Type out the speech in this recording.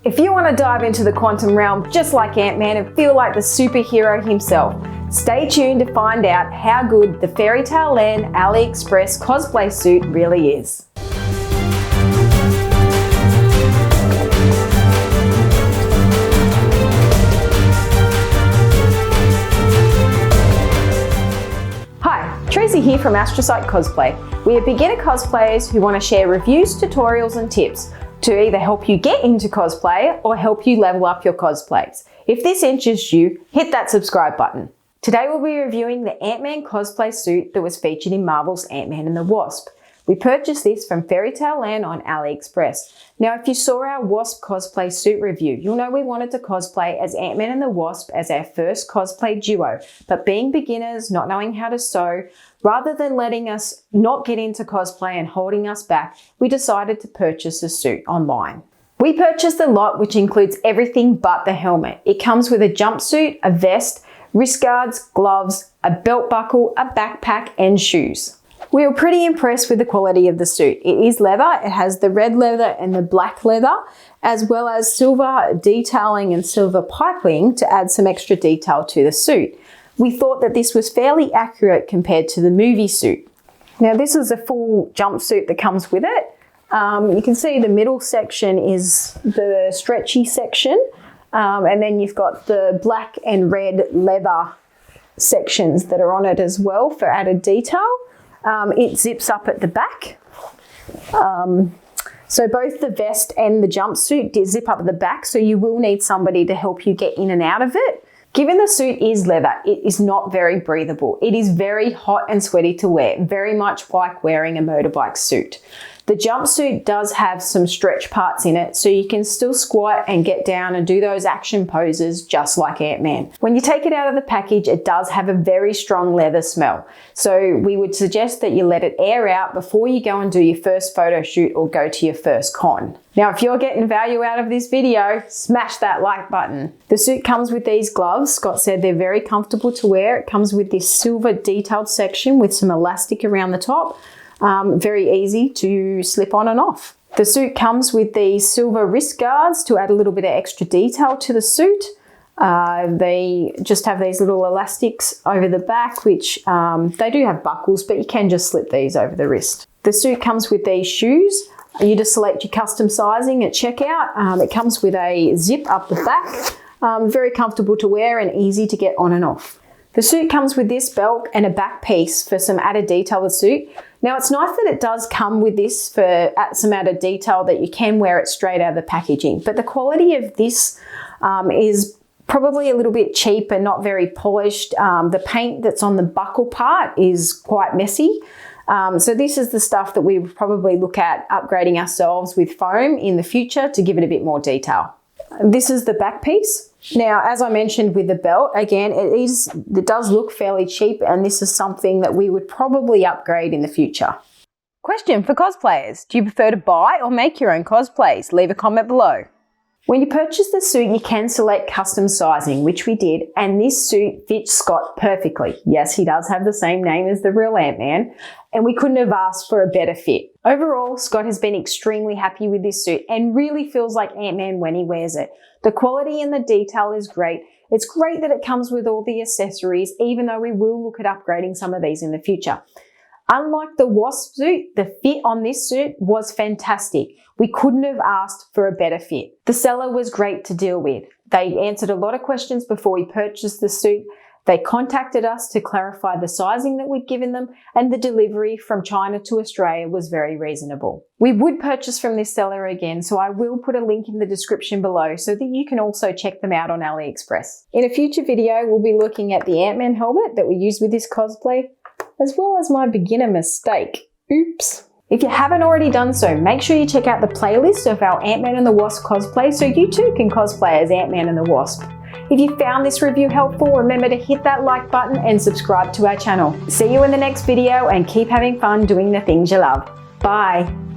If you want to dive into the quantum realm just like Ant-Man and feel like the superhero himself, stay tuned to find out how good the FairytaleLand Aliexpress Cosplay Suit really is. Tracy here from Astrocyte Cosplay. We are beginner cosplayers who want to share reviews, tutorials and tips to either help you get into cosplay or help you level up your cosplays. If this interests you, hit that subscribe button. Today we'll be reviewing the Ant-Man Cosplay Suit that was featured in Marvel's Ant-Man and the Wasp. We purchased this from FairytaleLand on Aliexpress. Now, if you saw our Wasp cosplay suit review, you'll know we wanted to cosplay as Ant-Man and the Wasp as our first cosplay duo. But being beginners, not knowing how to sew, rather than letting us not get into cosplay and holding us back, we decided to purchase the suit online. We purchased the lot, which includes everything but the helmet. It comes with a jumpsuit, a vest, wrist guards, gloves, a belt buckle, a backpack, and shoes. We were pretty impressed with the quality of the suit. It is leather, it has the red leather and the black leather, as well as silver detailing and silver piping to add some extra detail to the suit. We thought that this was fairly accurate compared to the movie suit. Now this is a full jumpsuit that comes with it. You can see the middle section is the stretchy section, and then you've got the black and red leather sections that are on it as well for added detail. It zips up at the back. So both the vest and the jumpsuit zip up at the back, so you will need somebody to help you get in and out of it. Given the suit is leather, it is not very breathable. It is very hot and sweaty to wear, very much like wearing a motorbike suit. The jumpsuit does have some stretch parts in it, so you can still squat and get down and do those action poses just like Ant-Man. When you take it out of the package, it does have a very strong leather smell. So we would suggest that you let it air out before you go and do your first photo shoot or go to your first con. Now, if you're getting value out of this video, smash that like button. The suit comes with these gloves. Scott said they're very comfortable to wear. It comes with this silver detailed section with some elastic around the top. Very easy to slip on and off. The suit comes with these silver wrist guards to add a little bit of extra detail to the suit. They just have these little elastics over the back, which they do have buckles, but you can just slip these over the wrist. The suit comes with these shoes. You just select your custom sizing at checkout. It comes with a zip up the back. Very comfortable to wear and easy to get on and off. The suit comes with this belt and a back piece for some added detail of the suit. Now it's nice that it does come with this for some added detail that you can wear it straight out of the packaging, but the quality of this is probably a little bit cheap and not very polished. The paint that's on the buckle part is quite messy. So this is the stuff that we would probably look at upgrading ourselves with foam in the future to give it a bit more detail. This is the back piece. Now, as I mentioned with the belt, again, it does look fairly cheap, and this is something that we would probably upgrade in the future. Question for cosplayers. Do you prefer to buy or make your own cosplays? Leave a comment below. When you purchase the suit, you can select custom sizing, which we did, and this suit fits Scott perfectly. Yes, he does have the same name as the real Ant-Man, and we couldn't have asked for a better fit. Overall, Scott has been extremely happy with this suit and really feels like Ant-Man when he wears it. The quality and the detail is great. It's great that it comes with all the accessories, even though we will look at upgrading some of these in the future. Unlike the Wasp suit, the fit on this suit was fantastic. We couldn't have asked for a better fit. The seller was great to deal with. They answered a lot of questions before we purchased the suit. They contacted us to clarify the sizing that we'd given them, and the delivery from China to Australia was very reasonable. We would purchase from this seller again, so I will put a link in the description below so that you can also check them out on AliExpress. In a future video, we'll be looking at the Ant-Man helmet that we used with this cosplay, as well as my beginner mistake. Oops. If you haven't already done so, make sure you check out the playlist of our Ant-Man and the Wasp cosplay so you too can cosplay as Ant-Man and the Wasp. If you found this review helpful, remember to hit that like button and subscribe to our channel. See you in the next video and keep having fun doing the things you love. Bye.